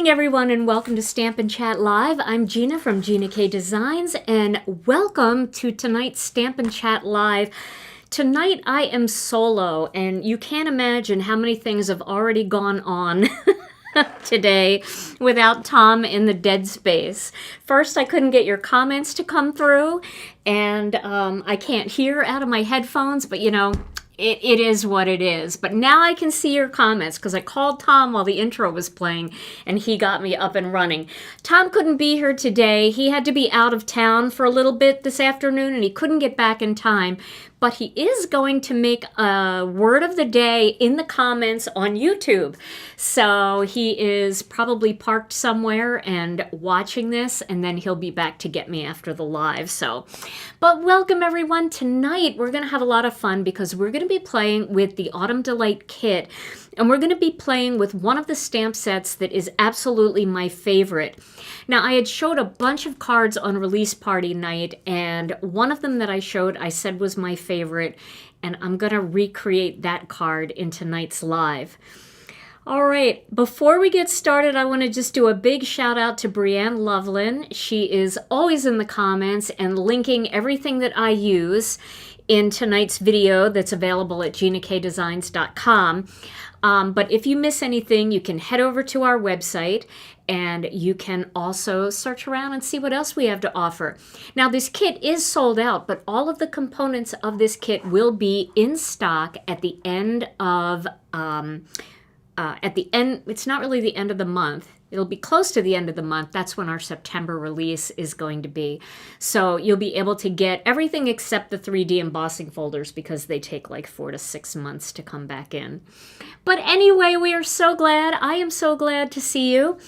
morning, everyone, and welcome to Stamp and Chat Live. I'm Gina from Gina K Designs, and welcome to tonight's Stamp and Chat Live. Tonight, I am solo, and you can't imagine how many things have already gone on today without Tom in the dead space. First, I couldn't get your comments to come through, and I can't hear out of my headphones, but you know, it is what it is. But now I can see your comments because I called Tom while the intro was playing and he got me up and running. Tom couldn't be here today. He had to be out of town for a little bit this afternoon and he couldn't get back in time. But he is going to make a word of the day in the comments on YouTube. So he is probably parked somewhere and watching this, and then he'll be back to get me after the live. But welcome everyone. Tonight we're going to have a lot of fun because we're going to be playing with the Autumn Delight kit. And we're going to be playing with one of the stamp sets that is absolutely my favorite. Now, I had showed a bunch of cards on release party night, and one of them that I showed I said was my favorite, and I'm going to recreate that card in tonight's live. All right, before we get started, I want to just do a big shout out to Brianne Loveland. She is always in the comments and linking everything that I use in tonight's video that's available at ginakdesigns.com. But if you miss anything, you can head over to our website and you can also search around and see what else we have to offer. Now, this kit is sold out, but all of the components of this kit will be in stock at the end of, it's not really the end of the month. It'll be close to the end of the month. That's when our September release is going to be. So you'll be able to get everything except the 3D embossing folders because they take like 4 to 6 months to come back in. But anyway, we are so glad. I am so glad to see you.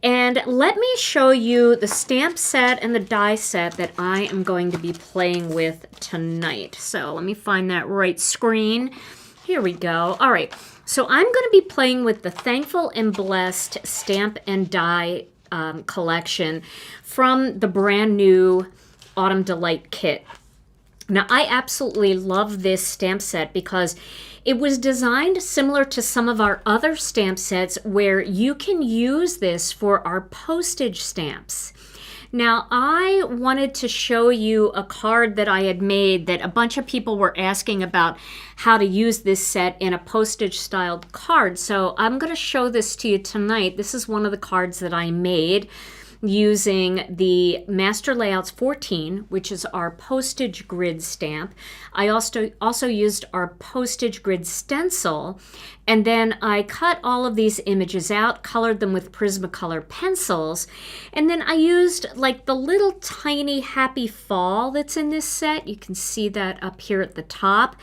And let me show you the stamp set and the die set that I am going to be playing with tonight. So let me find that right screen. Here we go. All right. So I'm going to be playing with the Thankful and Blessed Stamp and Die collection from the brand new Autumn Delight kit. Now, I absolutely love this stamp set because it was designed similar to some of our other stamp sets where you can use this for our postage stamps. Now, I wanted to show you a card that I had made that a bunch of people were asking about how to use this set in a postage-styled card. So I'm going to show this to you tonight. This is one of the cards that I made using the Master Layouts 14, which is our postage grid stamp. I also used our postage grid stencil, and then I cut all of these images out, colored them with Prismacolor pencils, and then I used like the little tiny happy fall that's in this set. You can see that up here at the top.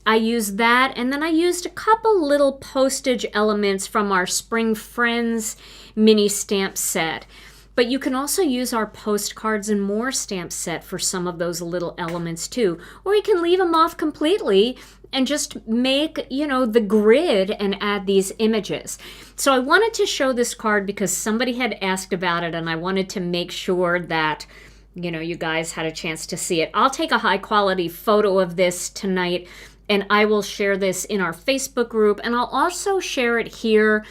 I used that, and then I used a couple little postage elements from our Spring Friends mini stamp set. But you can also use our postcards and more stamp set for some of those little elements too. Or you can leave them off completely and just make, you know, the grid and add these images. So I wanted to show this card because somebody had asked about it and I wanted to make sure that, you know, you guys had a chance to see it. I'll take a high quality photo of this tonight and I will share this in our Facebook group, and I'll also share it here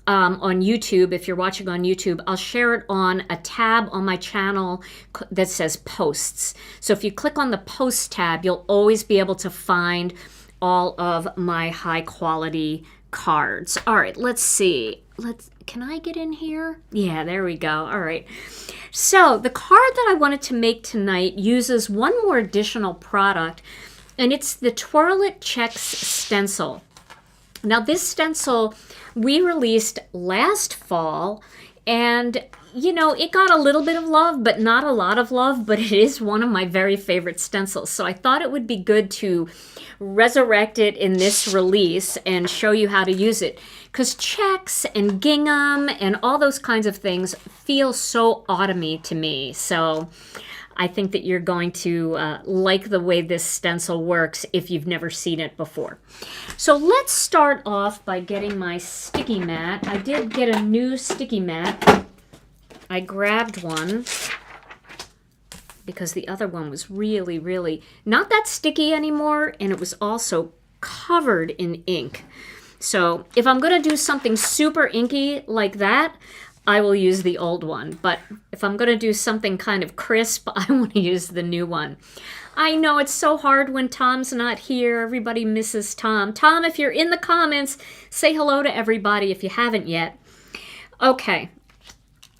on YouTube. If you're watching on YouTube, I'll share it on a tab on my channel that says posts. So if you click on the post tab, you'll always be able to find all of my high quality cards. All right, let's see. Can I get in here? Yeah, there we go. All right. So the card that I wanted to make tonight uses one more additional product, and it's the Twirl-it Checks stencil. Now this stencil we released last fall, and you know, it got a little bit of love, but not a lot of love, but it is one of my very favorite stencils. So I thought it would be good to resurrect it in this release and show you how to use it. Because checks and gingham and all those kinds of things feel so autumny to me. So I think that you're going to like the way this stencil works if you've never seen it before. So let's start off by getting my sticky mat. I did get a new sticky mat. I grabbed one because the other one was really, really not that sticky anymore, and it was also covered in ink. So if I'm going to do something super inky like that, I will use the old one. But if I'm going to do something kind of crisp, I want to use the new one. I know it's so hard when Tom's not here. Everybody misses Tom. Tom, if you're in the comments, say hello to everybody if you haven't yet. Okay.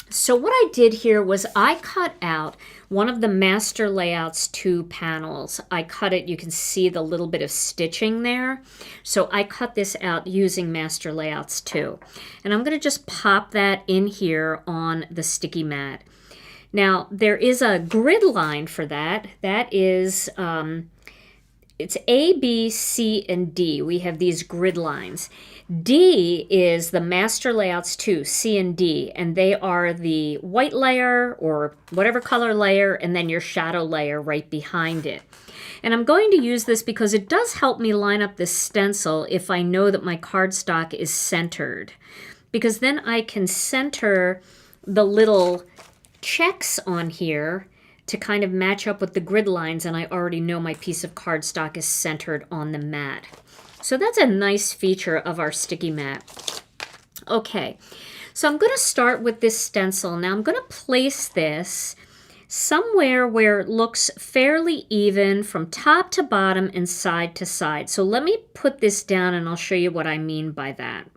So what I did here was I cut out one of the Master Layouts 2 panels. I cut it, you can see the little bit of stitching there. So I cut this out using Master Layouts 2. And I'm going to just pop that in here on the sticky mat. Now, there is a grid line for that. That is, it's A, B, C, and D. We have these grid lines. D is the Master Layouts 2, C and D, and they are the white layer or whatever color layer, and then your shadow layer right behind it. And I'm going to use this because it does help me line up this stencil if I know that my cardstock is centered. Because then I can center the little checks on here to kind of match up with the grid lines, and I already know my piece of cardstock is centered on the mat. So that's a nice feature of our sticky mat. Okay, so I'm going to start with this stencil. Now I'm going to place this somewhere where it looks fairly even from top to bottom and side to side. So let me put this down and I'll show you what I mean by that.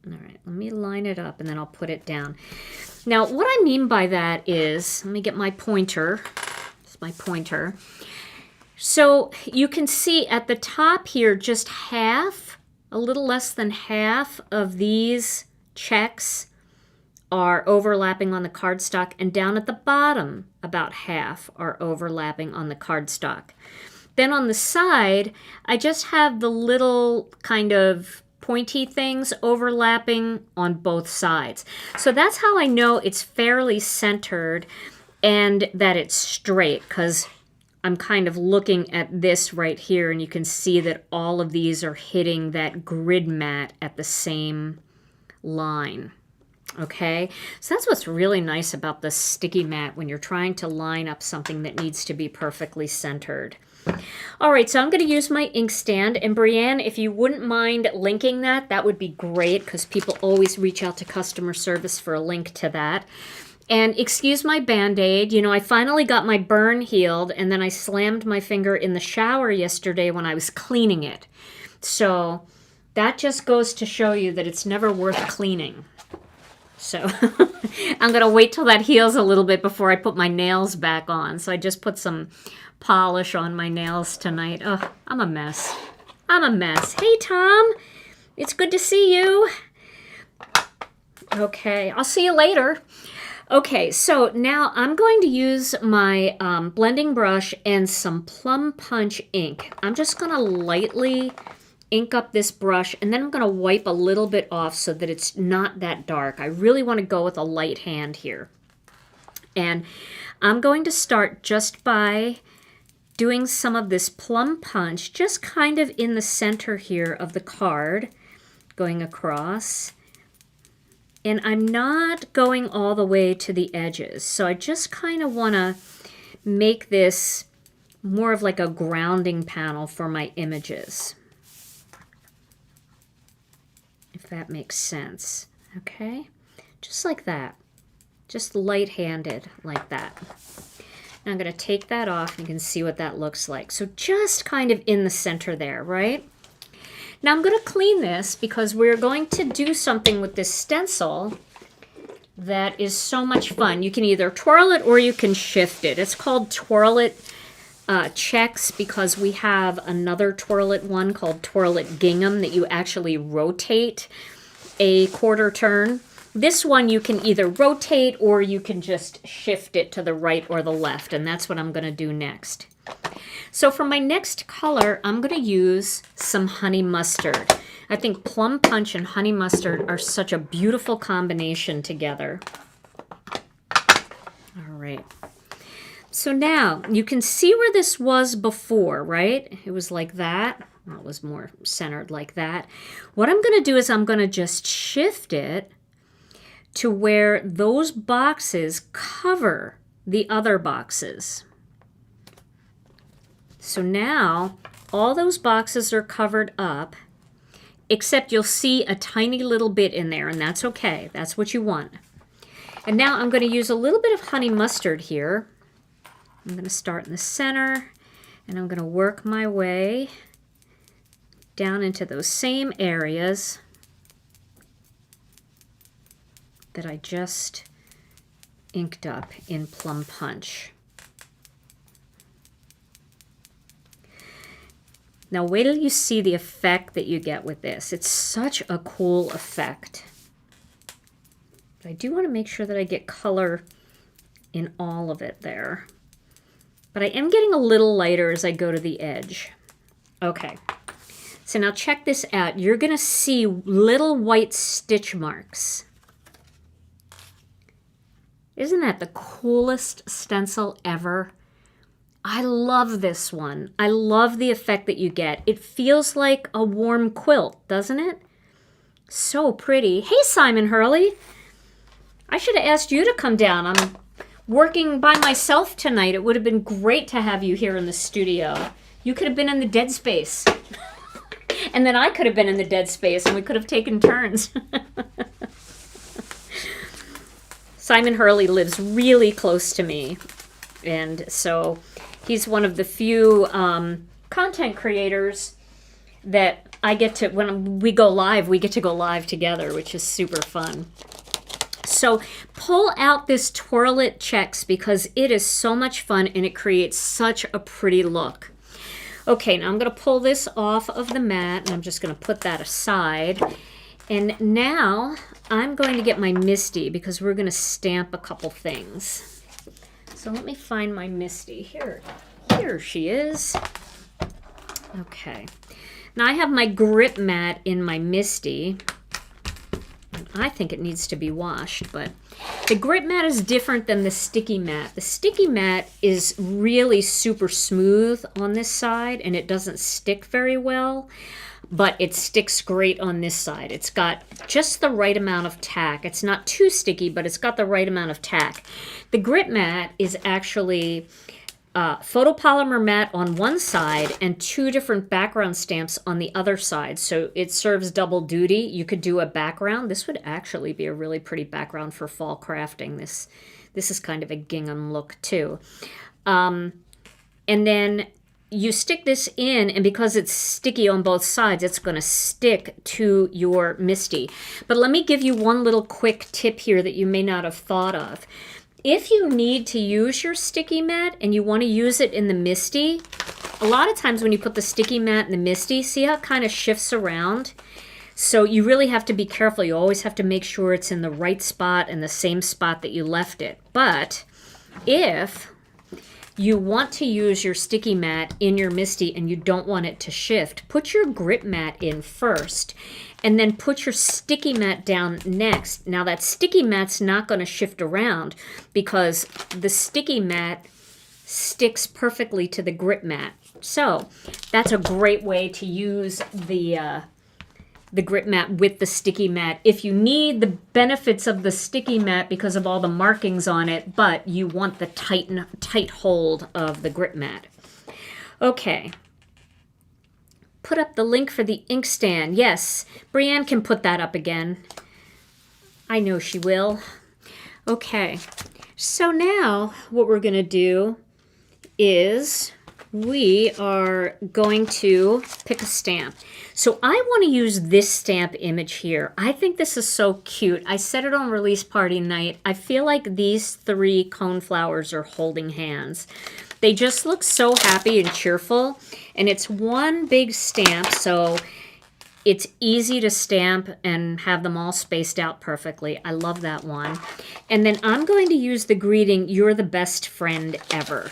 All right, let me line it up and then I'll put it down. Now, what I mean by that is, let me get my pointer. It's my pointer. So you can see at the top here, just half, a little less than half of these checks are overlapping on the cardstock, and down at the bottom, about half are overlapping on the cardstock. Then on the side, I just have the little kind of pointy things overlapping on both sides. So that's how I know it's fairly centered and that it's straight, because I'm kind of looking at this right here, and you can see that all of these are hitting that grid mat at the same line. Okay, so that's what's really nice about the sticky mat when you're trying to line up something that needs to be perfectly centered. All right, so I'm going to use my inkstand, and Brianne, if you wouldn't mind linking that, that would be great, because people always reach out to customer service for a link to that. And excuse my Band-Aid, you know, I finally got my burn healed, and then I slammed my finger in the shower yesterday when I was cleaning it. So that just goes to show you that it's never worth cleaning. So I'm going to wait till that heals a little bit before I put my nails back on. So I just put some polish on my nails tonight. Oh, I'm a mess. I'm a mess. Hey, Tom. It's good to see you. Okay, I'll see you later. Okay, so now I'm going to use my blending brush and some Plum Punch ink. I'm just going to lightly ink up this brush, and then I'm going to wipe a little bit off so that it's not that dark. I really want to go with a light hand here. And I'm going to start just by doing some of this Plum Punch, just kind of in the center here of the card, going across. And I'm not going all the way to the edges. So I just kind of want to make this more of like a grounding panel for my images. If that makes sense. Okay? Just like that. Just light-handed like that. Now I'm going to take that off, and you can see what that looks like. So just kind of in the center there, right? Now I'm going to clean this because we're going to do something with this stencil that is so much fun. You can either twirl it or you can shift it. It's called Twirl-it Checks because we have another Twirl-it one called Twirl-it Gingham that you actually rotate a quarter turn. This one you can either rotate or you can just shift it to the right or the left, and that's what I'm going to do next. So for my next color, I'm going to use some honey mustard. I think Plum Punch and honey mustard are such a beautiful combination together. All right. So now you can see where this was before, right? It was like that. Well, it was more centered like that. What I'm going to do is I'm going to just shift it to where those boxes cover the other boxes. So now all those boxes are covered up, except you'll see a tiny little bit in there, and that's okay. That's what you want. And now I'm going to use a little bit of honey mustard here. I'm going to start in the center, and I'm going to work my way down into those same areas that I just inked up in Plum Punch. Now wait till you see the effect that you get with this. It's such a cool effect. But I do want to make sure that I get color in all of it there. But I am getting a little lighter as I go to the edge. Okay, so now check this out. You're going to see little white stitch marks. Isn't that the coolest stencil ever? I love this one. I love the effect that you get. It feels like a warm quilt, doesn't it? So pretty. Hey, Simon Hurley. I should have asked you to come down. I'm working by myself tonight. It would have been great to have you here in the studio. You could have been in the dead space. And then I could have been in the dead space, and we could have taken turns. Simon Hurley lives really close to me. And so he's one of the few content creators that I get to, when we go live, we get to go live together, which is super fun. So pull out this Twirl-it Checks because it is so much fun and it creates such a pretty look. Okay, now I'm going to pull this off of the mat and I'm just going to put that aside. And now I'm going to get my Misti because we're going to stamp a couple things. So let me find my Misti. Here she is. Okay. Now I have my grip mat in my Misti. And I think it needs to be washed, but the grip mat is different than the sticky mat. The sticky mat is really super smooth on this side and it doesn't stick very well, but it sticks great on this side. It's got just the right amount of tack. It's not too sticky, but it's got the right amount of tack. The grip mat is actually photopolymer mat on one side and two different background stamps on the other side. So it serves double duty. You could do a background. This would actually be a really pretty background for fall crafting. This is kind of a gingham look too. And then you stick this in, and because it's sticky on both sides, it's going to stick to your Misti. But let me give you one little quick tip here that you may not have thought of. If you need to use your sticky mat and you want to use it in the Misti, a lot of times when you put the sticky mat in the Misti, see how it kind of shifts around? So you really have to be careful. You always have to make sure it's in the right spot and the same spot that you left it. But if you want to use your sticky mat in your Misti and you don't want it to shift, put your grip mat in first and then put your sticky mat down next. Now that sticky mat's not going to shift around because the sticky mat sticks perfectly to the grip mat. So that's a great way to use the grip mat with the sticky mat if you need the benefits of the sticky mat because of all the markings on it, but you want the tight hold of the grip mat. Okay. Put up the link for the inkstand. Yes, Brianne can put that up again. I know she will. Okay, so now what we're going to do is we are going to pick a stamp. So I want to use this stamp image here. I think this is so cute. I said it on release party night. I feel like these three coneflowers are holding hands. They just look so happy and cheerful, and it's one big stamp, so it's easy to stamp and have them all spaced out perfectly. I love that one. And then I'm going to use the greeting, "You're the best friend ever."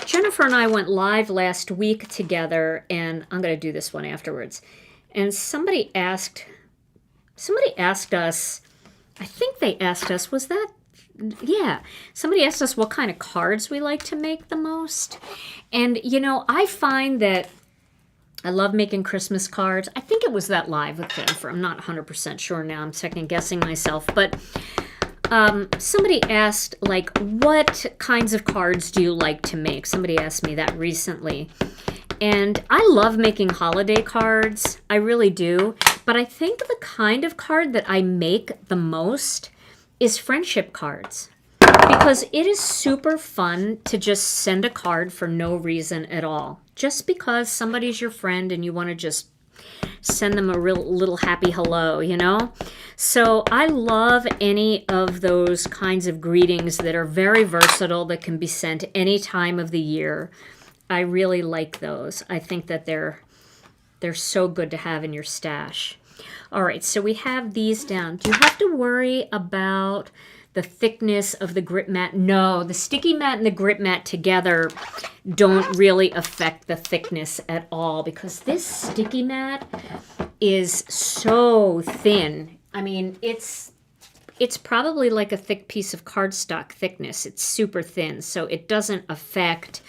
Jennifer and I went live last week together, and I'm going to do this one afterwards. And somebody asked us, I think they asked us, yeah, somebody asked us what kind of cards we like to make the most. And, you know, I find that I love making Christmas cards. I think it was that live with Jennifer. I'm not 100% sure now. I'm second guessing myself. But somebody asked, like, what kinds of cards do you like to make? Somebody asked me that recently. And I love making holiday cards. I really do. But I think the kind of card that I make the most is friendship cards. Because it is super fun to just send a card for no reason at all. Just because somebody's your friend and you want to just send them a real little happy hello, you know? So I love any of those kinds of greetings that are very versatile, that can be sent any time of the year. I really like those. I think that they're so good to have in your stash. All right, so we have these down. Do you have to worry about the thickness of the grip mat? No, the sticky mat and the grip mat together don't really affect the thickness at all, because this sticky mat is so thin. I mean, it's probably like a thick piece of cardstock thickness. It's super thin, so it doesn't affect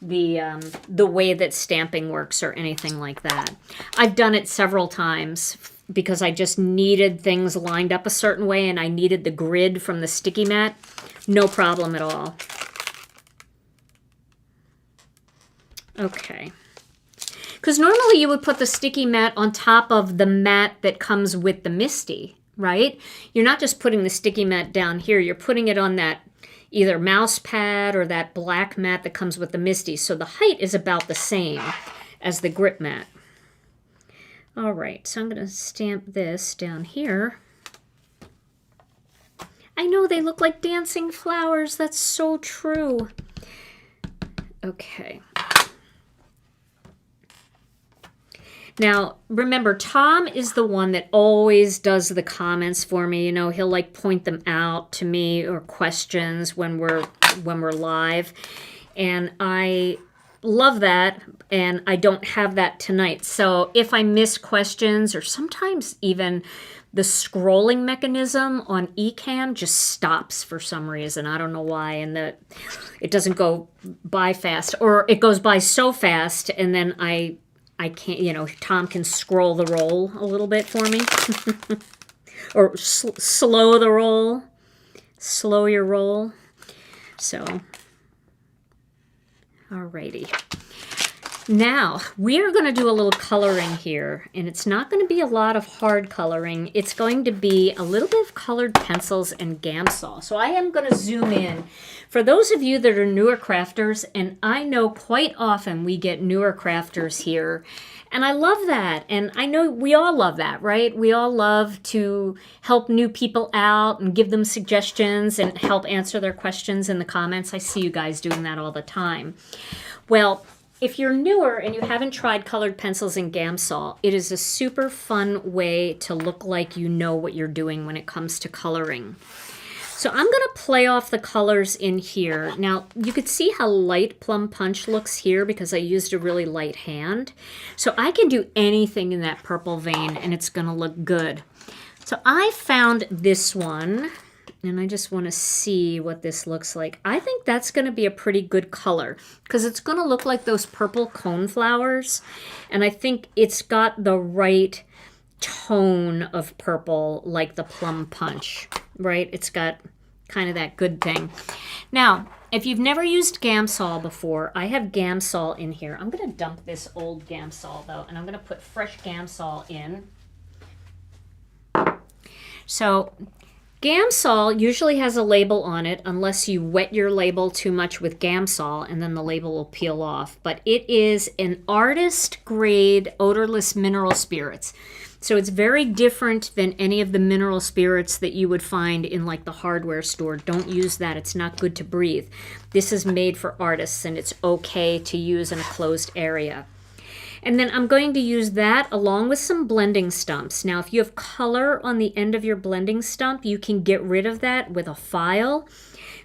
the way that stamping works or anything like that. I've done it several times because I just needed things lined up a certain way and I needed the grid from the sticky mat. No problem at all. Okay. Because normally you would put the sticky mat on top of the mat that comes with the Misti, right? You're not just putting the sticky mat down here. You're putting it on that either mouse pad or that black mat that comes with the Misti. So the height is about the same as the grip mat. All right, so I'm going to stamp this down here. I know they look like dancing flowers. That's so true. Okay. Now, remember, Tom is the one that always does the comments for me. You know, he'll like point them out to me, or questions when we're live. And I love that, and I don't have that tonight. So if I miss questions, or sometimes even the scrolling mechanism on eCam just stops for some reason. I don't know why, and it doesn't go by fast, or it goes by so fast, and then I can't, you know, Tom can scroll the roll a little bit for me. Or slow the roll. Slow your roll. So, alrighty. Now, we are going to do a little coloring here, and it's not going to be a lot of hard coloring. It's going to be a little bit of colored pencils and Gamsol. So I am going to zoom in. For those of you that are newer crafters, and I know quite often we get newer crafters here, and I love that, and I know we all love that, right? We all love to help new people out and give them suggestions and help answer their questions in the comments. I see you guys doing that all the time. Well, if you're newer and you haven't tried colored pencils and Gamsol, it is a super fun way to look like you know what you're doing when it comes to coloring. So I'm going to play off the colors in here. Now, you could see how light Plum Punch looks here because I used a really light hand. So I can do anything in that purple vein and it's going to look good. So I found this one, and I just want to see what this looks like. I think that's going to be a pretty good color because it's going to look like those purple cone flowers. And I think it's got the right tone of purple like the Plum Punch, right? It's got kind of that good thing. Now, if you've never used Gamsol before, I have Gamsol in here. I'm going to dump this old Gamsol though, and I'm going to put fresh Gamsol in. So Gamsol usually has a label on it unless you wet your label too much with Gamsol and then the label will peel off. But it is an artist grade odorless mineral spirits. So it's very different than any of the mineral spirits that you would find in like the hardware store. Don't use that. It's not good to breathe. This is made for artists and it's okay to use in a closed area. And then I'm going to use that along with some blending stumps. Now, if you have color on the end of your blending stump, you can get rid of that with a file.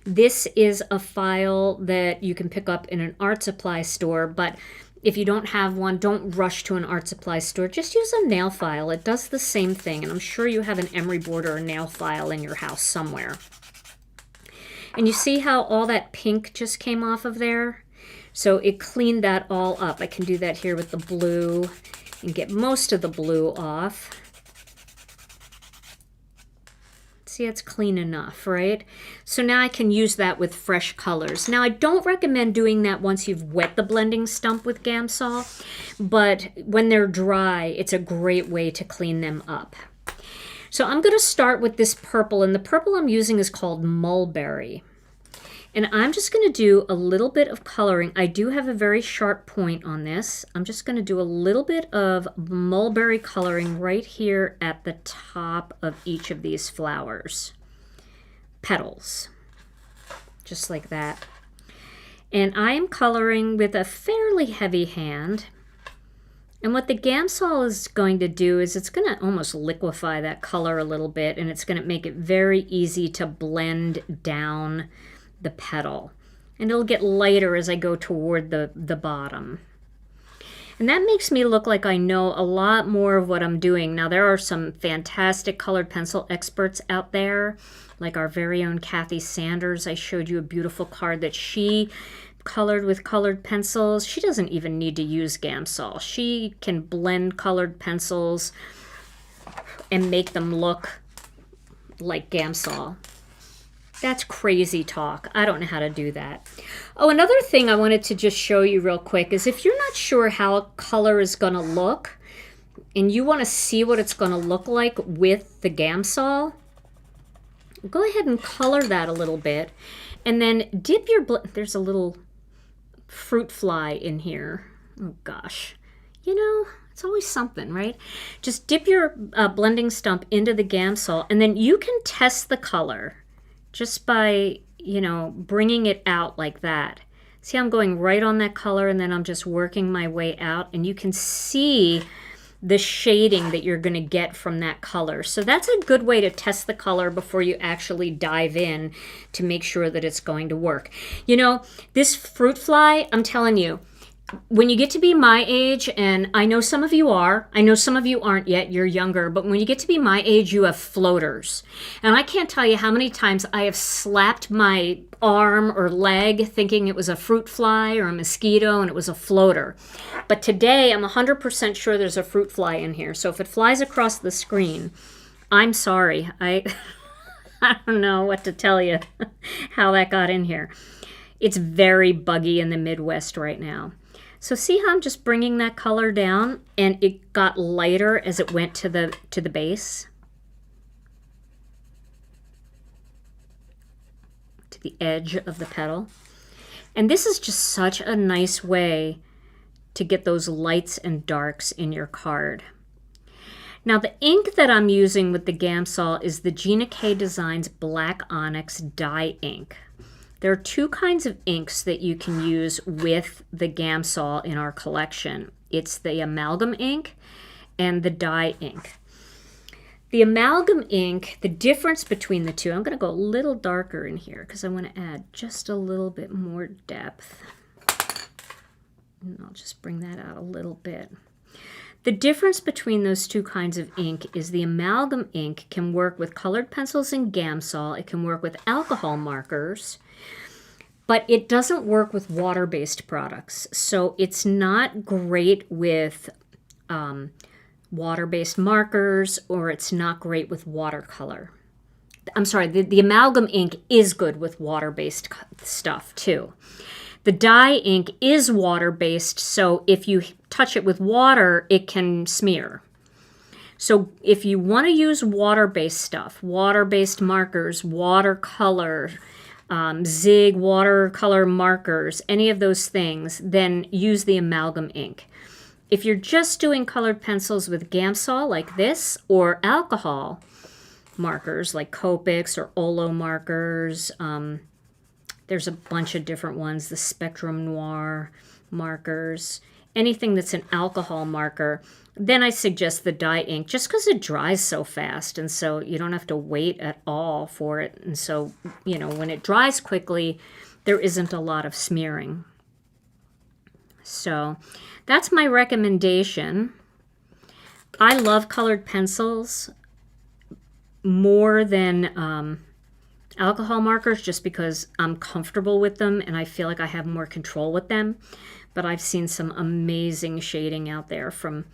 This is a file that you can pick up in an art supply store, but if you don't have one, don't rush to an art supply store. Just use a nail file. It does the same thing, and I'm sure you have an emery board or a nail file in your house somewhere. And you see how all that pink just came off of there? So it cleaned that all up. I can do that here with the blue and get most of the blue off. Let's See, it's clean enough, right? So now I can use that with fresh colors. Now, I don't recommend doing that once you've wet the blending stump with Gamsol, but when they're dry, it's a great way to clean them up. So I'm going to start with this purple, and the purple I'm using is called Mulberry. And I'm just going to do a little bit of coloring. I do have a very sharp point on this. I'm just going to do a little bit of mulberry coloring right here at the top of each of these flowers. Petals. Just like that. And I am coloring with a fairly heavy hand. And what the Gamsol is going to do is it's going to almost liquefy that color a little bit, and it's going to make it very easy to blend down the petal, and it'll get lighter as I go toward the bottom. And that makes me look like I know a lot more of what I'm doing. Now, there are some fantastic colored pencil experts out there, like our very own Kathy Sanders. I showed you a beautiful card that she colored with colored pencils. She doesn't even need to use Gamsol. She can blend colored pencils and make them look like Gamsol. That's crazy talk. I don't know how to do that. Oh, another thing I wanted to just show you real quick is if you're not sure how a color is going to look and you want to see what it's going to look like with the Gamsol, go ahead and color that a little bit and then dip your... There's a little fruit fly in here. Oh, gosh. You know, it's always something, right? Just dip your blending stump into the Gamsol and then you can test the color just by, you know, bringing it out like that. See, I'm going right on that color and then I'm just working my way out, and you can see the shading that you're going to get from that color. So that's a good way to test the color before you actually dive in to make sure that it's going to work. You know, this fruit fly, I'm telling you, when you get to be my age, and I know some of you are, I know some of you aren't yet, you're younger, but when you get to be my age, you have floaters. And I can't tell you how many times I have slapped my arm or leg thinking it was a fruit fly or a mosquito and it was a floater. But today, I'm 100% sure there's a fruit fly in here. So if it flies across the screen, I'm sorry. I don't know what to tell you how that got in here. It's very buggy in the Midwest right now. So see how I'm just bringing that color down and it got lighter as it went to the base? To the edge of the petal. And this is just such a nice way to get those lights and darks in your card. Now the ink that I'm using with the Gamsol is the Gina K Designs Black Onyx dye ink. There are two kinds of inks that you can use with the Gamsol in our collection. It's the amalgam ink and the dye ink. The amalgam ink, the difference between the two, I'm going to go a little darker in here because I want to add just a little bit more depth. And I'll just bring that out a little bit. The difference between those two kinds of ink is the amalgam ink can work with colored pencils and Gamsol. It can work with alcohol markers, but it doesn't work with water-based products. So it's not great with water-based markers, or it's not great with watercolor. I'm sorry, the amalgam ink is good with water-based stuff too. The dye ink is water-based, so if you touch it with water, it can smear. So if you want to use water-based stuff, water-based markers, watercolor, zig watercolor markers, any of those things, then use the amalgam ink. If you're just doing colored pencils with Gamsol like this, or alcohol markers like Copics or Olo markers, there's a bunch of different ones, the Spectrum Noir markers, anything that's an alcohol marker, then I suggest the dye ink just because it dries so fast, and so you don't have to wait at all for it. And so, you know, when it dries quickly, there isn't a lot of smearing. So that's my recommendation. I love colored pencils more than alcohol markers just because I'm comfortable with them and I feel like I have more control with them. But I've seen some amazing shading out there from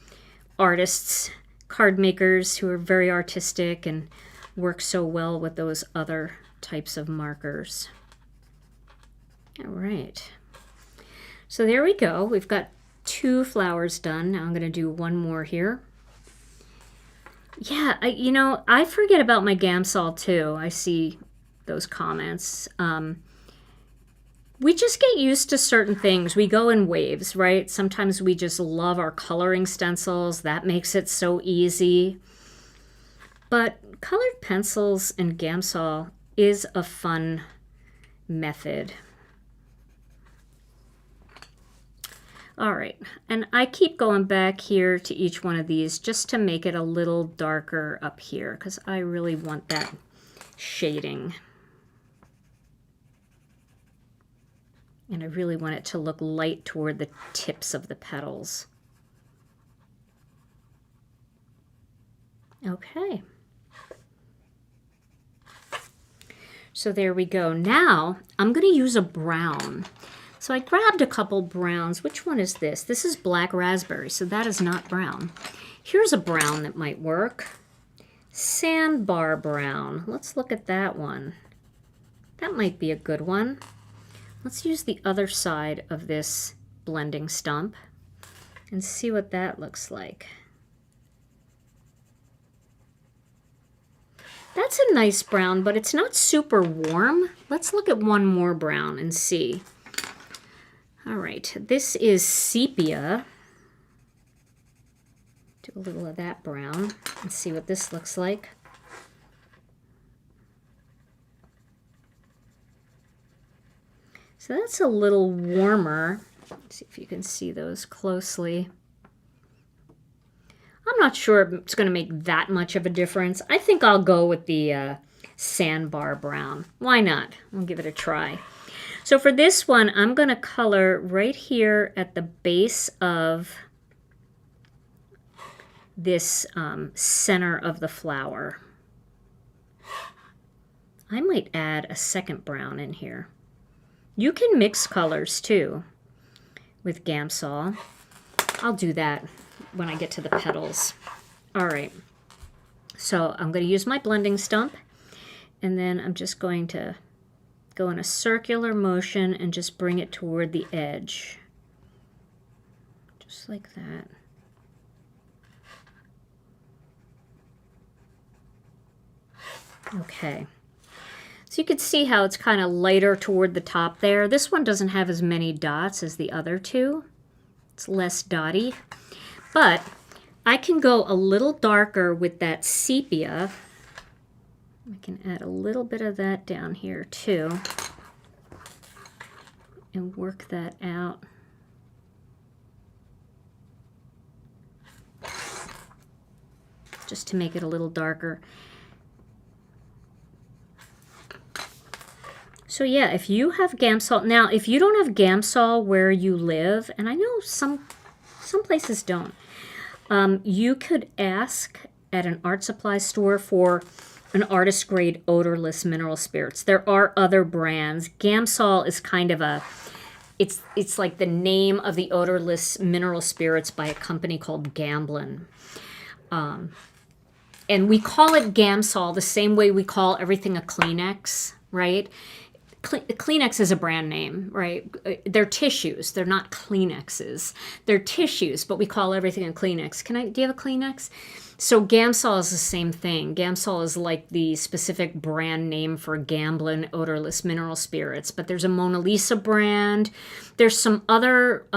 artists, card makers who are very artistic, and work so well with those other types of markers. All right. So there we go. We've got 2 flowers done. Now I'm going to do one more here. Yeah, you know, I forget about my Gamsol too. I see those comments. We just get used to certain things. We go in waves, right? Sometimes we just love our coloring stencils. That makes it so easy. But colored pencils and Gamsol is a fun method. All right, and I keep going back here to each one of these just to make it a little darker up here because I really want that shading. And I really want it to look light toward the tips of the petals. Okay. So there we go. Now I'm going to use a brown. So I grabbed a couple browns. Which one is this? This is black raspberry, so that is not brown. Here's a brown that might work. Sandbar Brown. Let's look at that one. That might be a good one. Let's use the other side of this blending stump and see what that looks like. That's a nice brown, but it's not super warm. Let's look at one more brown and see. All right, this is sepia. Do a little of that brown and see what this looks like. So that's a little warmer. Let's see if you can see those closely. I'm not sure if it's going to make that much of a difference. I think I'll go with the Sandbar Brown. Why not? We'll give it a try. So for this one, I'm going to color right here at the base of this center of the flower. I might add a second brown in here. You can mix colors too with Gamsol. I'll do that when I get to the petals. All right, so I'm going to use my blending stump, and then I'm just going to go in a circular motion and just bring it toward the edge. Just like that. Okay. So you can see how it's kind of lighter toward the top there. This one doesn't have as many dots as the other two. It's less dotty. But I can go a little darker with that sepia. I can add a little bit of that down here too and work that out. Just to make it a little darker. So yeah, if you have Gamsol, now if you don't have Gamsol where you live, and I know some places don't, you could ask at an art supply store for an artist grade odorless mineral spirits. There are other brands. Gamsol is kind of a, it's like the name of the odorless mineral spirits by a company called Gamblin. And we call it Gamsol the same way we call everything a Kleenex, right? Kleenex is a brand name, right? They're tissues. They're not Kleenexes. They're tissues, but we call everything a Kleenex. Do you have a Kleenex? So Gamsol is the same thing. Gamsol is like the specific brand name for Gamblin odorless mineral spirits, but there's a Mona Lisa brand. There's some other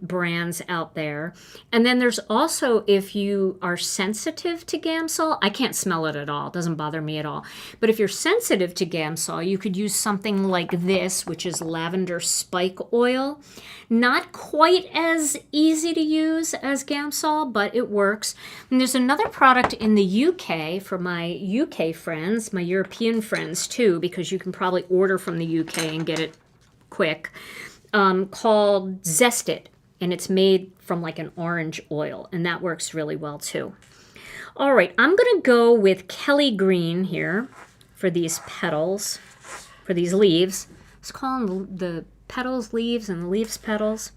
brands out there. And then there's also, if you are sensitive to Gamsol, I can't smell it at all. It doesn't bother me at all. But if you're sensitive to Gamsol, you could use something like this, which is lavender spike oil. Not quite as easy to use as Gamsol, but it works. And there's another product in the UK for my UK friends, my European friends too, because you can probably order from the UK and get it quick, called Zest It, and it's made from like an orange oil, and that works really well too. All right, I'm gonna go with Kelly Green here for these petals, for these leaves. Let's call them the petals leaves and the leaves petals.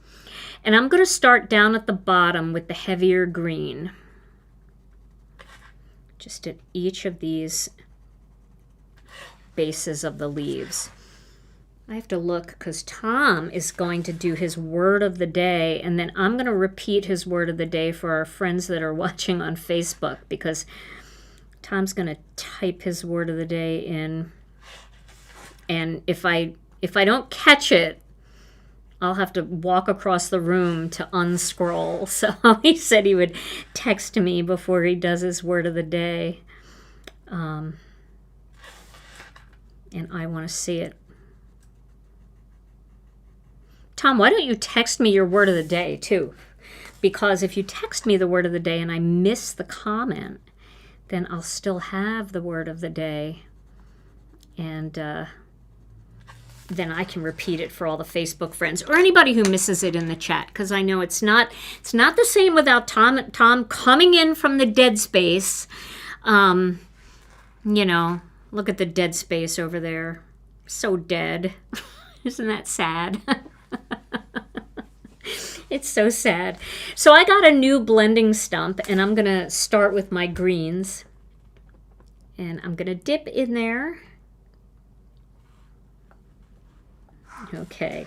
And I'm gonna start down at the bottom with the heavier green. Just at each of these bases of the leaves. I have to look because Tom is going to do his word of the day, and then I'm going to repeat his word of the day for our friends that are watching on Facebook, because Tom's going to type his word of the day in, and if I don't catch it, I'll have to walk across the room to unscroll. So he said he would text me before he does his word of the day, and I want to see it. Tom, why don't you text me your word of the day, too? Because if you text me the word of the day and I miss the comment, then I'll still have the word of the day. And then I can repeat it for all the Facebook friends or anybody who misses it in the chat. Because I know it's not the same without Tom coming in from the dead space. You know, look at the dead space over there. So dead. Isn't that sad? It's so sad. So I got a new blending stump, and I'm going to start with my greens. And I'm going to dip in there. Okay.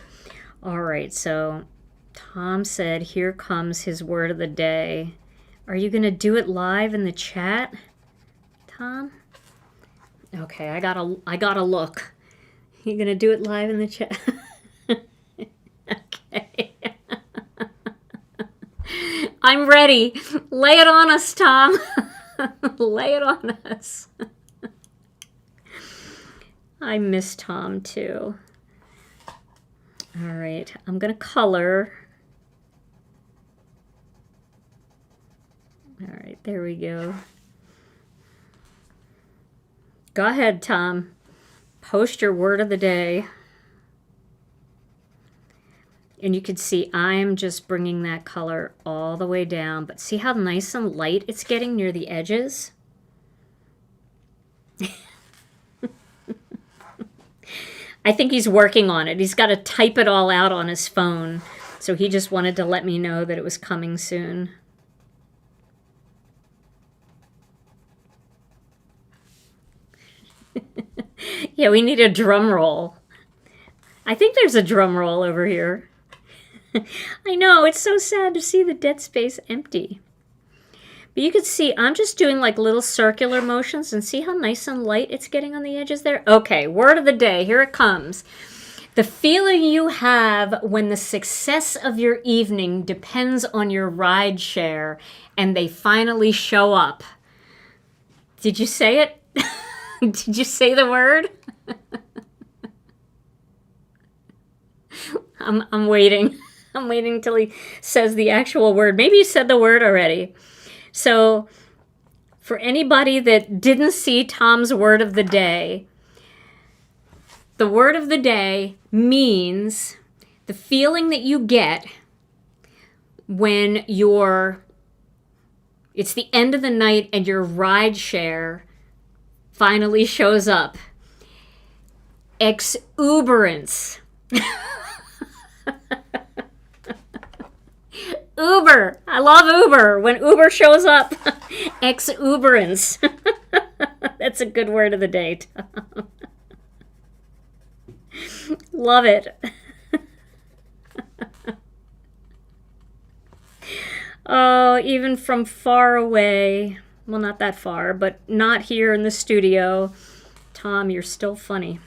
All right, so Tom said here comes his word of the day. Are you going to do it live in the chat, Tom? Okay, I gotta look. You going to do it live in the chat? Okay. I'm ready. Lay it on us, Tom. Lay it on us. I miss Tom too. All right, I'm going to color. All right, there we go. Go ahead, Tom. Post your word of the day. And you can see I'm just bringing that color all the way down. But see how nice and light it's getting near the edges? I think he's working on it. He's got to type it all out on his phone. So he just wanted to let me know that it was coming soon. Yeah, we need a drum roll. I think there's a drum roll over here. I know, it's so sad to see the dead space empty. But you can see I'm just doing like little circular motions, and see how nice and light it's getting on the edges there? Okay, word of the day, here it comes. The feeling you have when the success of your evening depends on your ride share and they finally show up. Did you say it? Did you say the word? I'm waiting. I'm waiting till he says the actual word. Maybe you said the word already. So for anybody that didn't see Tom's word of the day, the word of the day means the feeling that you get when it's the end of the night and your ride share finally shows up. Exuberance. Uber. I love Uber. When Uber shows up, exuberance. That's a good word of the day, Tom. Love it. Oh, even from far away. Well, not that far, but not here in the studio. Tom, you're still funny.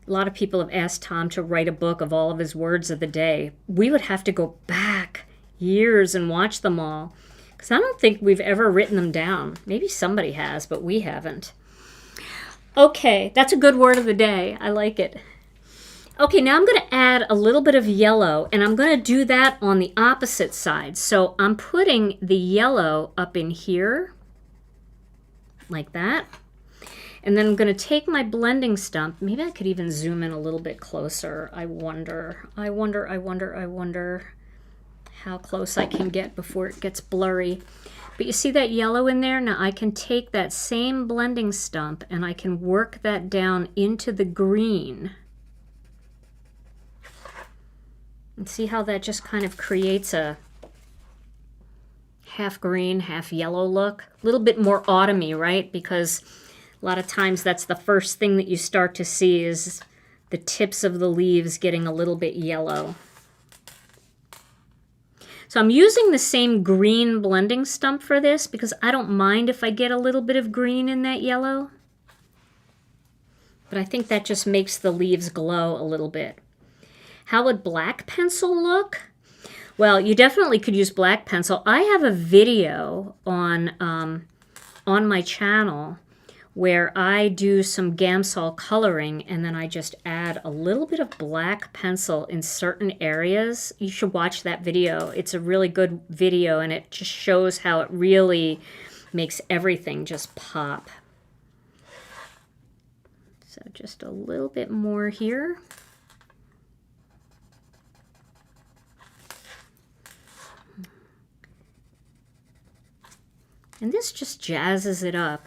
A lot of people have asked Tom to write a book of all of his words of the day. We would have to go back years and watch them all, because I don't think we've ever written them down. Maybe somebody has, but we haven't. Okay, that's a good word of the day. I like it. Okay, now I'm going to add a little bit of yellow, and I'm going to do that on the opposite side. So I'm putting the yellow up in here, like that. And then I'm going to take my blending stump. Maybe I could even zoom in a little bit closer. I wonder how close I can get before it gets blurry. But you see that yellow in there? Now I can take that same blending stump and I can work that down into the green. And see how that just kind of creates a half green, half yellow look. A little bit more autumny, right? Because a lot of times that's the first thing that you start to see is the tips of the leaves getting a little bit yellow. So I'm using the same green blending stump for this because I don't mind if I get a little bit of green in that yellow. But I think that just makes the leaves glow a little bit. How would black pencil look? Well, you definitely could use black pencil. I have a video on my channel where I do some Gamsol coloring and then I just add a little bit of black pencil in certain areas. You should watch that video. It's a really good video and it just shows how it really makes everything just pop. So just a little bit more here. And this just jazzes it up.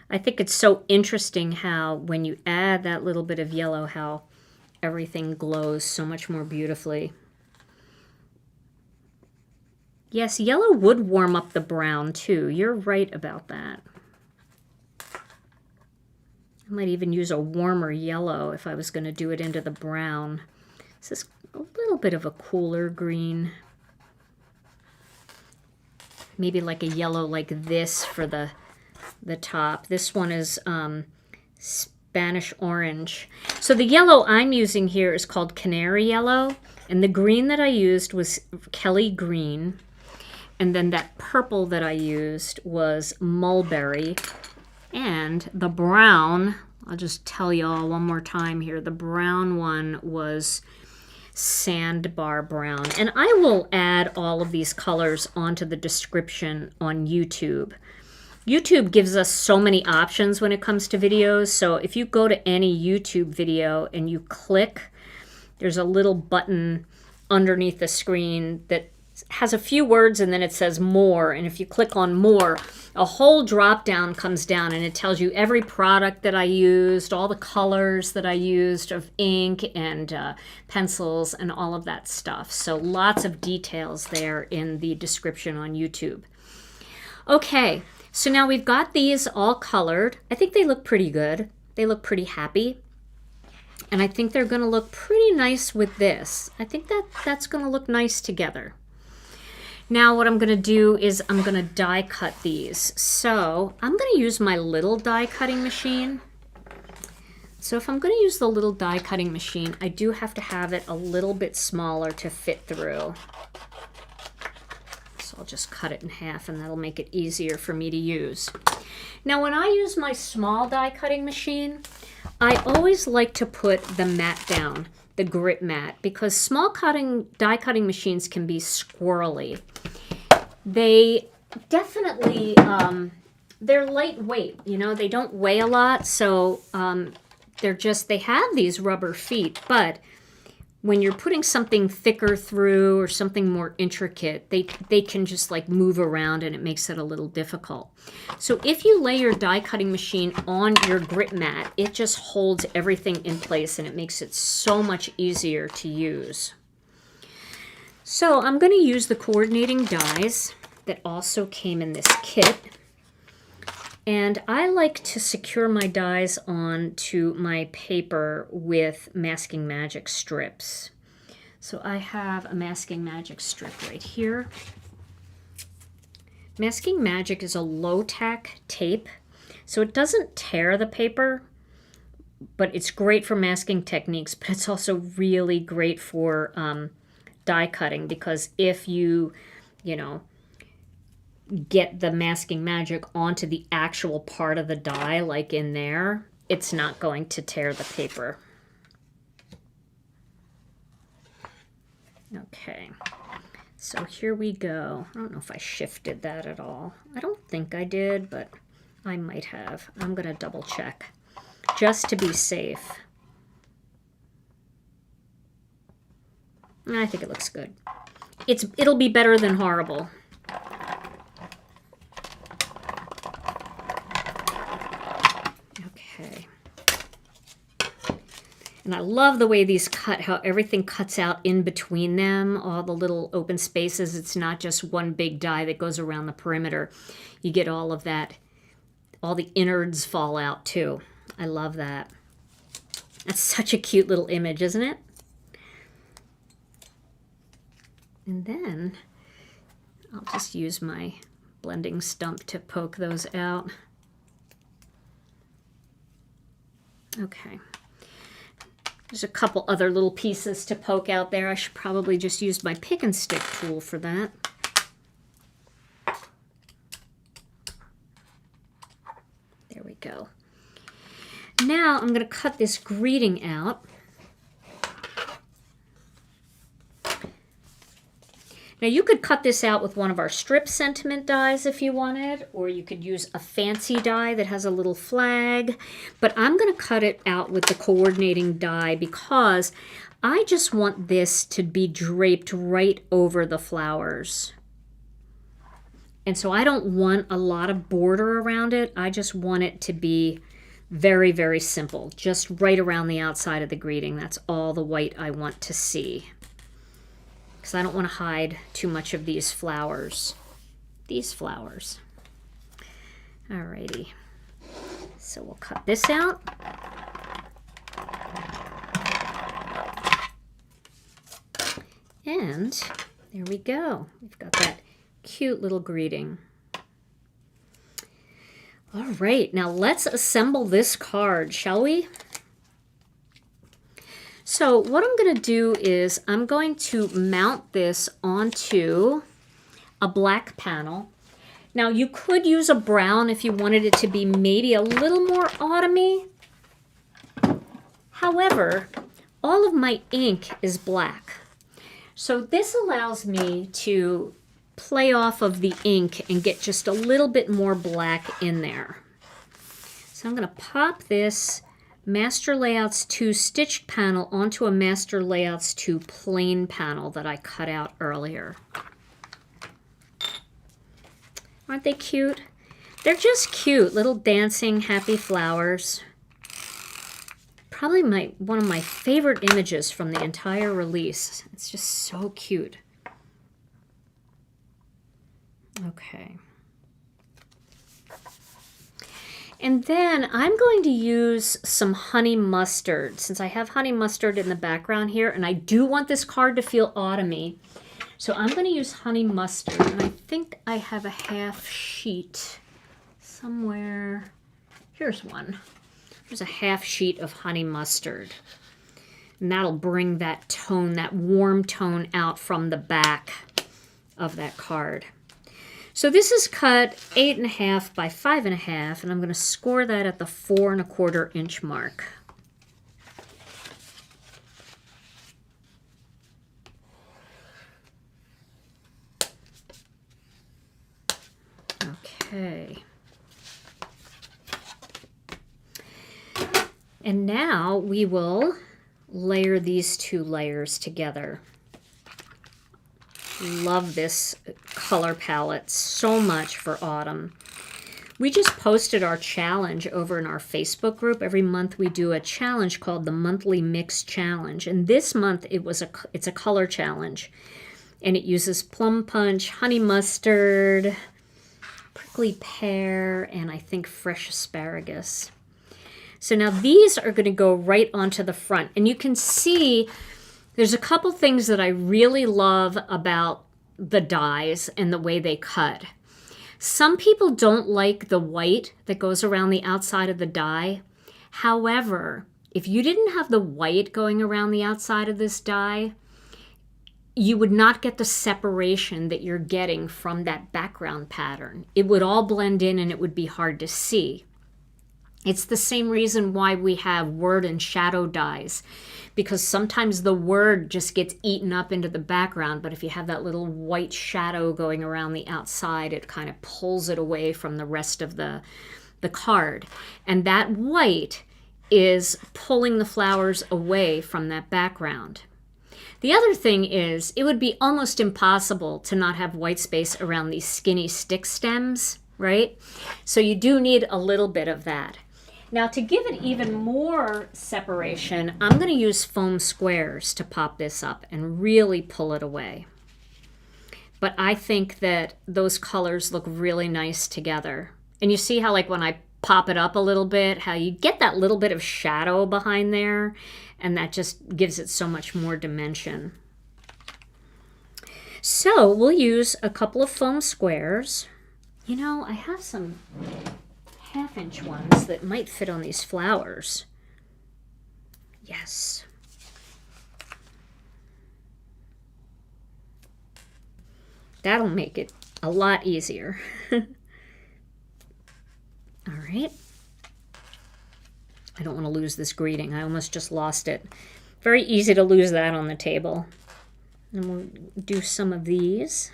I think it's so interesting how when you add that little bit of yellow, how everything glows so much more beautifully. Yes, yellow would warm up the brown too. You're right about that. I might even use a warmer yellow if I was going to do it into the brown. This is a little bit of a cooler green. Maybe like a yellow like this for the top. This one is Spanish orange. So the yellow I'm using here is called Canary Yellow, and the green that I used was Kelly Green, and then that purple that I used was Mulberry, and the brown, I'll just tell you all one more time here, the brown one was Sandbar Brown. And I will add all of these colors onto the description on YouTube. YouTube gives us so many options when it comes to videos. So if you go to any YouTube video and you click, there's a little button underneath the screen that has a few words and then it says more. And if you click on more, a whole drop down comes down and it tells you every product that I used, all the colors that I used of ink and pencils and all of that stuff. So lots of details there in the description on YouTube. Okay, so now we've got these all colored. I think they look pretty good. They look pretty happy. And I think they're going to look pretty nice with this. I think that's going to look nice together. Now what I'm going to do is I'm going to die cut these. So I'm going to use my little die cutting machine. So if I'm going to use the little die cutting machine, I do have to have it a little bit smaller to fit through. So I'll just cut it in half and that'll make it easier for me to use. Now when I use my small die cutting machine, I always like to put the mat down, the grit mat, because small die cutting machines can be squirrely. They definitely, they're lightweight, you know, they don't weigh a lot, so they have these rubber feet, but when you're putting something thicker through or something more intricate, they can just like move around and it makes it a little difficult. So if you lay your die cutting machine on your grit mat, it just holds everything in place and it makes it so much easier to use. So I'm going to use the coordinating dies that also came in this kit. And I like to secure my dies onto my paper with Masking Magic strips. So I have a Masking Magic strip right here. Masking Magic is a low-tack tape, so it doesn't tear the paper, but it's great for masking techniques, but it's also really great for die cutting, because if you get the Masking Magic onto the actual part of the die, like in there, it's not going to tear the paper. Okay, so here we go. I don't know if I shifted that at all. I don't think I did, but I might have. I'm going to double check just to be safe. I think it looks good. It'll be better than horrible. And I love the way these cut, how everything cuts out in between them, all the little open spaces. It's not just one big die that goes around the perimeter. You get all of that, all the innards fall out too. I love that. That's such a cute little image, isn't it? And then I'll just use my blending stump to poke those out. Okay. There's a couple other little pieces to poke out there. I should probably just use my pick and stick tool for that. There we go. Now I'm going to cut this greeting out. Now you could cut this out with one of our strip sentiment dies if you wanted, or you could use a fancy die that has a little flag, but I'm going to cut it out with the coordinating die because I just want this to be draped right over the flowers. And so I don't want a lot of border around it. I just want it to be very, very simple, just right around the outside of the greeting. That's all the white I want to see, because I don't want to hide too much of these flowers. Alrighty. So we'll cut this out. And there we go. We've got that cute little greeting. All right, now let's assemble this card, shall we? So what I'm going to do is I'm going to mount this onto a black panel. Now you could use a brown if you wanted it to be maybe a little more autumny. However, all of my ink is black. So this allows me to play off of the ink and get just a little bit more black in there. So I'm going to pop this Master Layouts 2 stitched panel onto a Master Layouts 2 plain panel that I cut out earlier. Aren't they cute? They're just cute, little dancing happy flowers. Probably one of my favorite images from the entire release. It's just so cute. Okay. And then I'm going to use some honey mustard, since I have honey mustard in the background here, and I do want this card to feel autumny. So I'm going to use honey mustard, and I think I have a half sheet somewhere. Here's one. There's a half sheet of honey mustard. And that'll bring that tone, that warm tone out from the back of that card. So this is cut 8.5 by 5.5, and I'm going to score that at the 4 1/4 inch mark. Okay. And now we will layer these two layers together. Love this color palette so much for autumn. We just posted our challenge over in our Facebook group. Every month we do a challenge called the Monthly Mix Challenge. And this month it's a color challenge. And it uses Plum Punch, honey mustard, prickly pear, and I think fresh asparagus. So now these are going to go right onto the front. And you can see there's a couple things that I really love about the dies and the way they cut. Some people don't like the white that goes around the outside of the die. However, if you didn't have the white going around the outside of this die, you would not get the separation that you're getting from that background pattern. It would all blend in and it would be hard to see. It's the same reason why we have word and shadow dies, because sometimes the word just gets eaten up into the background, but if you have that little white shadow going around the outside, it kind of pulls it away from the rest of the card. And that white is pulling the flowers away from that background. The other thing is, it would be almost impossible to not have white space around these skinny stick stems, right? So you do need a little bit of that. Now to give it even more separation, I'm going to use foam squares to pop this up and really pull it away. But I think that those colors look really nice together. And you see how like when I pop it up a little bit, how you get that little bit of shadow behind there, and that just gives it so much more dimension. So we'll use a couple of foam squares. You know, I have some 1/2-inch ones that might fit on these flowers. Yes. That'll make it a lot easier. All right. I don't want to lose this greeting. I almost just lost it. Very easy to lose that on the table. And we'll do some of these.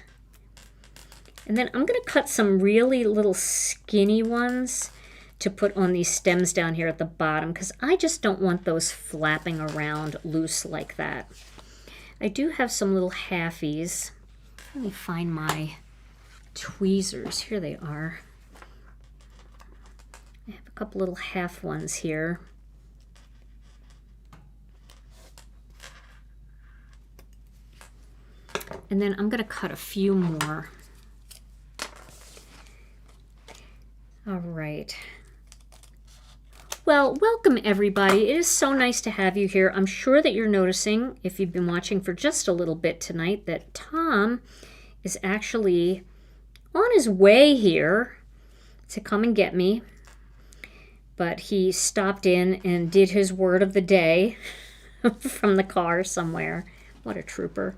And then I'm going to cut some really little skinny ones to put on these stems down here at the bottom, because I just don't want those flapping around loose like that. I do have some little halfies. Let me find my tweezers. Here they are. I have a couple little half ones here. And then I'm going to cut a few more. All right. Well, welcome everybody. It is so nice to have you here. I'm sure that you're noticing, if you've been watching for just a little bit tonight, that Tom is actually on his way here to come and get me. But he stopped in and did his word of the day from the car somewhere. What a trooper.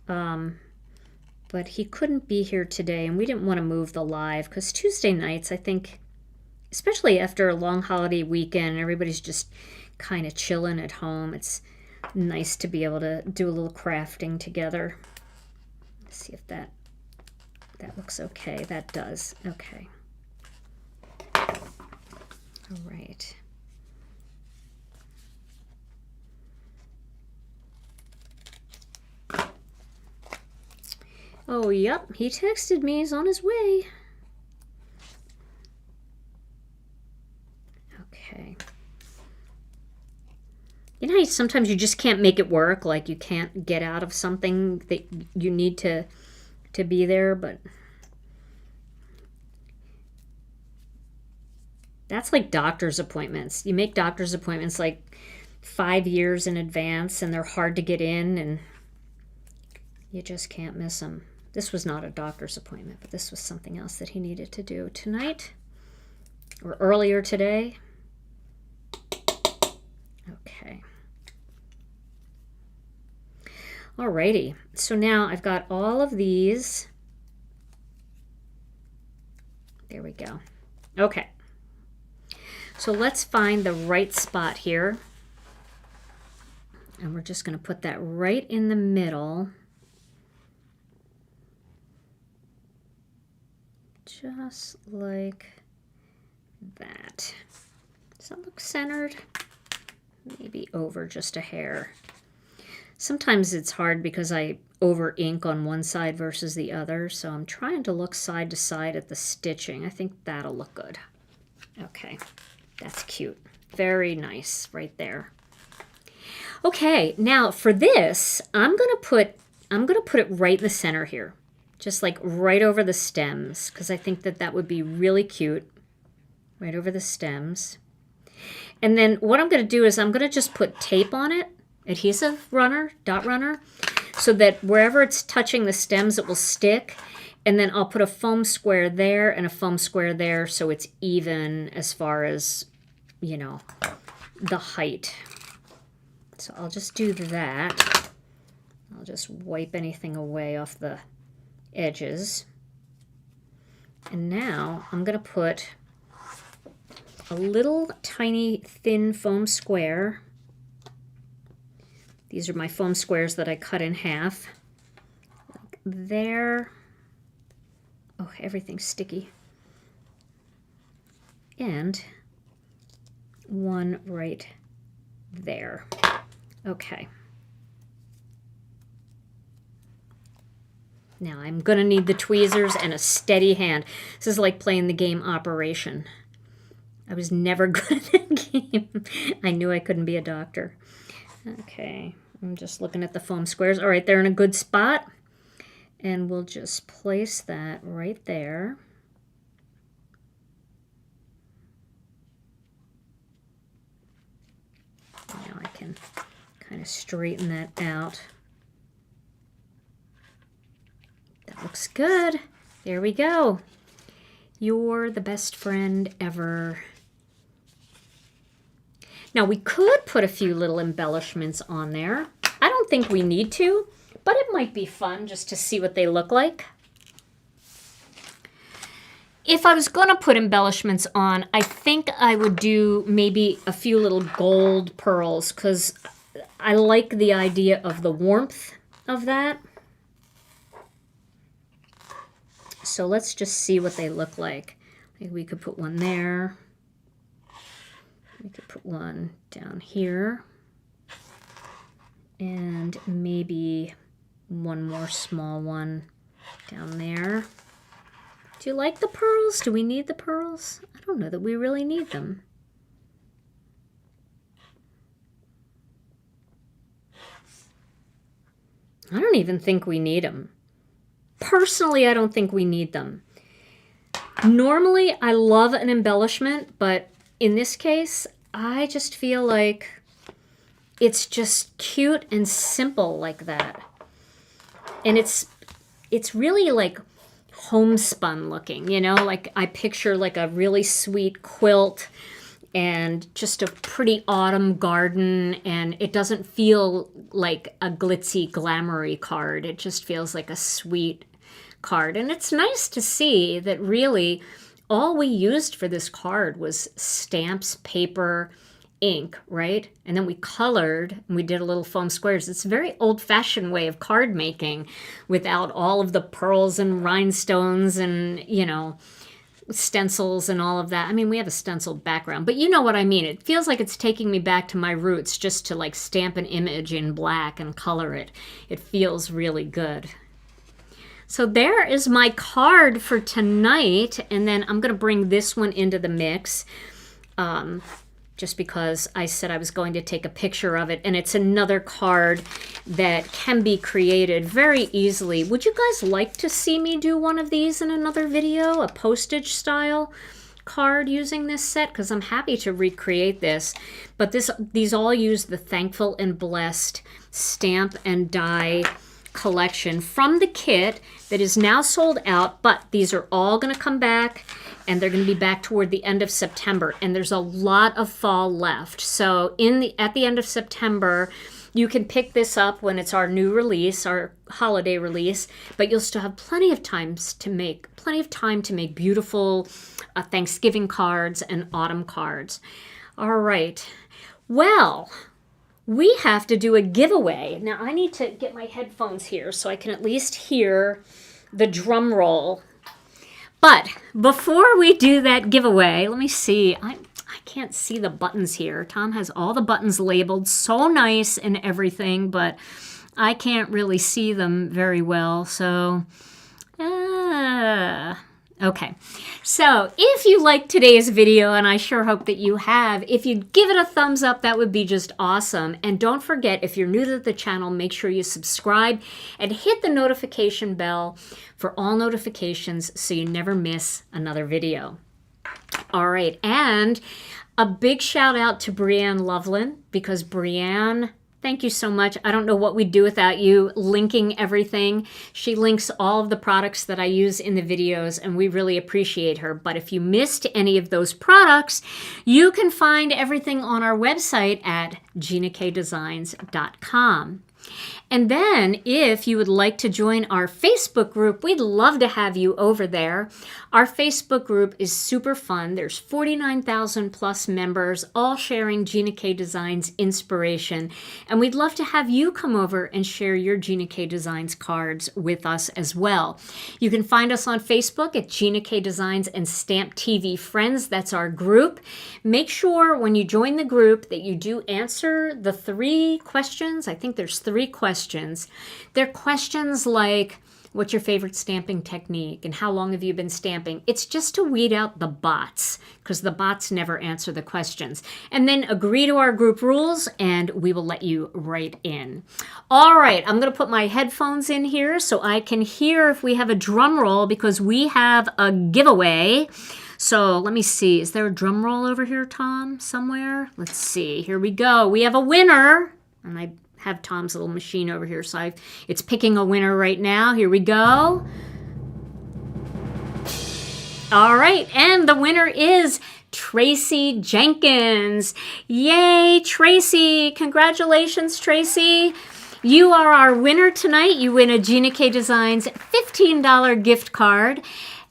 But he couldn't be here today, and we didn't want to move the live, because Tuesday nights, I think, especially after a long holiday weekend, everybody's just kind of chilling at home. It's nice to be able to do a little crafting together. Let's see if that looks okay. That does. Okay. All right. Oh, yep, he texted me. He's on his way. Okay. You know how sometimes you just can't make it work, like you can't get out of something that you need to be there, but that's like doctor's appointments. You make doctor's appointments like 5 years in advance, and they're hard to get in, and you just can't miss them. This was not a doctor's appointment, but this was something else that he needed to do tonight or earlier today. Okay. Alrighty. So now I've got all of these. There we go. Okay. So let's find the right spot here. And we're just going to put that right in the middle. Just like that. Does that look centered? Maybe over just a hair. Sometimes it's hard because I over ink on one side versus the other, so I'm trying to look side to side at the stitching. I think that'll look good. Okay, that's cute. Very nice right there. Okay, now for this, I'm gonna put it right in the center here. Just like right over the stems, because I think that would be really cute. Right over the stems. And then what I'm going to do is I'm going to just put tape on it, adhesive runner, dot runner, so that wherever it's touching the stems, it will stick. And then I'll put a foam square there and a foam square there, so it's even as far as, you know, the height. So I'll just do that. I'll just wipe anything away off the edges. And now I'm going to put a little tiny thin foam square. These are my foam squares that I cut in half. Like there. Oh, everything's sticky. And one right there. Okay. Now I'm going to need the tweezers and a steady hand. This is like playing the game Operation. I was never good at that game. I knew I couldn't be a doctor. Okay, I'm just looking at the foam squares. All right, they're in a good spot. And we'll just place that right there. Now I can kind of straighten that out. That looks good. There we go. You're the best friend ever. Now we could put a few little embellishments on there. I don't think we need to, but it might be fun just to see what they look like. If I was going to put embellishments on, I think I would do maybe a few little gold pearls because I like the idea of the warmth of that. So let's just see what they look like. Maybe we could put one there. We could put one down here. And maybe one more small one down there. Do you like the pearls? Do we need the pearls? I don't know that we really need them. I don't even think we need them. Personally, I don't think we need them. Normally, I love an embellishment, but in this case, I just feel like it's just cute and simple like that. And it's really like homespun looking, you know, like I picture like a really sweet quilt and just a pretty autumn garden, and it doesn't feel like a glitzy, glamoury card. It just feels like a sweet card. And it's nice to see that really all we used for this card was stamps, paper, ink, right? And then we colored and we did a little foam squares. It's a very old-fashioned way of card making without all of the pearls and rhinestones and, you know, stencils and all of that. I mean, we have a stencil background, but you know what I mean. It feels like it's taking me back to my roots just to like stamp an image in black and color it. It feels really good. So there is my card for tonight, and then I'm going to bring this one into the mix. Just because I said I was going to take a picture of it, and it's another card that can be created very easily. Would you guys like to see me do one of these in another video, a postage style card using this set? Because I'm happy to recreate this, but these all use the Thankful and Blessed stamp and die collection from the kit that is now sold out, but these are all going to come back, and they're going to be back toward the end of September, and there's a lot of fall left. So at the end of September, you can pick this up when it's our new release, our holiday release, but you'll still have plenty of time to make beautiful Thanksgiving cards and autumn cards. All right. Well, we have to do a giveaway. Now, I need to get my headphones here so I can at least hear the drum roll. But before we do that giveaway, let me see. I can't see the buttons here. Tom has all the buttons labeled, so nice and everything, but I can't really see them very well. So, okay. So if you liked today's video, and I sure hope that you have, if you'd give it a thumbs up, that would be just awesome. And don't forget, if you're new to the channel, make sure you subscribe and hit the notification bell for all notifications so you never miss another video. All right, and a big shout out to Brianne Loveland, because Brianne, thank you so much. I don't know what we'd do without you linking everything. She links all of the products that I use in the videos, and we really appreciate her. But if you missed any of those products, you can find everything on our website at ginakdesigns.com. And then if you would like to join our Facebook group, we'd love to have you over there. Our Facebook group is super fun. There's 49,000 plus members, all sharing Gina K Designs inspiration. And we'd love to have you come over and share your Gina K Designs cards with us as well. You can find us on Facebook at Gina K Designs and Stamp TV Friends. That's our group. Make sure when you join the group that you do answer the 3 questions. I think there's 3 questions. They're questions like, what's your favorite stamping technique, and how long have you been stamping. It's just to weed out the bots, because the bots never answer the questions. And then agree to our group rules, and we will let you write in. All right, I'm going to put my headphones in here so I can hear if we have a drum roll, because we have a giveaway. So let me see. Is there a drum roll over here, Tom, somewhere? Let's see. Here we go. We have a winner. And I have Tom's little machine over here, so it's picking a winner right now. Here we go. All right, and the winner is Traci Jenkins. Yay, Traci. Congratulations, Traci. You are our winner tonight. You win a Gina K Designs $15 gift card.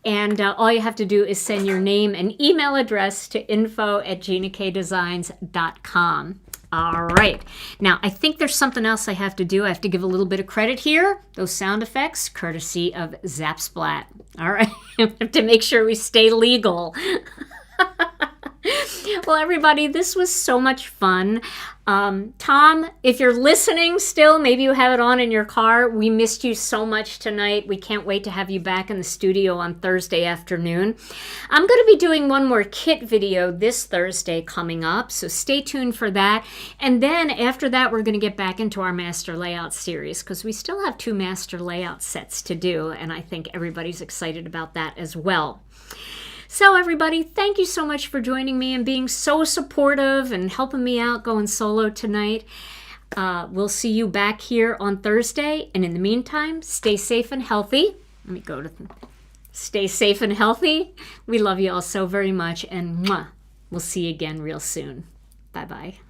And all you have to do is send your name and email address to info@ginakdesigns.com. All right. Now, I think there's something else I have to do. I have to give a little bit of credit here. Those sound effects, courtesy of Zapsplat. All right. I have to make sure we stay legal. Well, everybody, this was so much fun. Tom, if you're listening still, maybe you have it on in your car. We missed you so much tonight. We can't wait to have you back in the studio on Thursday afternoon. I'm going to be doing one more kit video this Thursday coming up, so stay tuned for that. And then after that, we're going to get back into our master layout series, because we still have 2 master layout sets to do, and I think everybody's excited about that as well. So everybody, thank you so much for joining me and being so supportive and helping me out going solo tonight. We'll see you back here on Thursday. And in the meantime, stay safe and healthy. Let me go to stay safe and healthy. We love you all so very much. And we'll see you again real soon. Bye-bye.